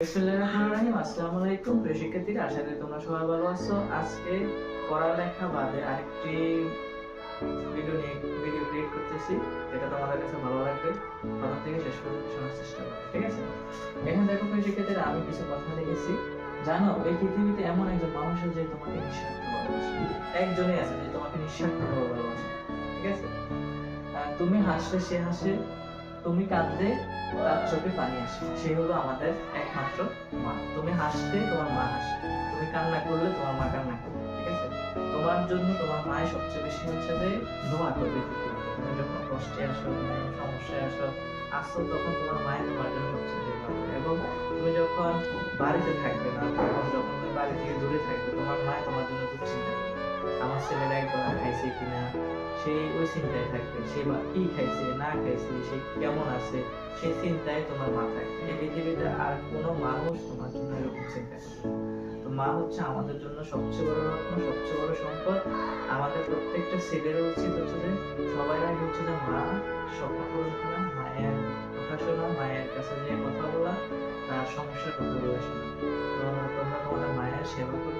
আসসালামু আলাইকুম প্রিয় শিক্ষার্থীরা, আশা করি তোমরা সবাই ভালো আছো। আজকে পড়ালেখা বাদে আরেকটি ভিডিও ক্রিয়েট করতেছি, যেটা তোমাদের কাছে ভালো লাগবে। প্রথম থেকে শেষ পর্যন্ত শোনার চেষ্টা করো, ঠিক আছে? এখানে দেখো প্রিয় শিক্ষার্থীরা, আমি কিছু কথা লিখেছি। জানো, এই পৃথিবীতে এমন একজন মানুষ আছে যে তোমাকে নিঃস্বার্থ ভালোবাসে। একজনই আছে যে তোমাকে নিঃস্বার্থ ভালোবাসে, ঠিক আছে? তুমি হাসলে সে হাসে, তুমি কাঁদলে তার চোখে পানি আসে। সে হলো আমাদের একমাত্র মা। তুমি হাসলে তোমার মা হাসে, তুমি কান্না করলে তোমার মা কান্না করবে, ঠিক আছে? তোমার জন্য তোমার মায়ের সবচেয়ে বেশি হচ্ছে যে দোয়া করবে। তুমি যখন কষ্টে আসো, সমস্যায় আসো তখন তোমার মায়ের তোমার জন্য সবচেয়ে বেশি দোয়া করে। এবং তুমি যখন বাড়িতে থাকবে না, তখন যখন তুমি বাড়ি থেকে দূরে থাকবে, তোমার মা তোমার জন্য দুশ্চিন্তা করবে। আমার ছেলেরা একবেলা খাইছে কিনা, সেই ওই চিন্তায় থাকবে। সে কি খাইছে না খাইছে, সে কেমন আছে, সেই চিন্তায় তোমার মা থাকবে। এই পৃথিবীতে আর কোনো মানুষ তোমার জন্য এরকম চিন্তা করবে না। তো মা হচ্ছে আমাদের জন্য সবচেয়ে বড় রত্ন, সবচেয়ে বড় সম্পদ। আমাদের প্রত্যেকটা ছেলের উচিত হচ্ছে যে সবাই আগে হচ্ছে যে মা স্বপ্ন পূরণ করা, মায়ের কথা শোনা, মায়ের কাছে যে কথা বলা, তার সমস্যার কথা বলে শোনা। তো তোমরা তোমাদের মায়ের সেবা করো।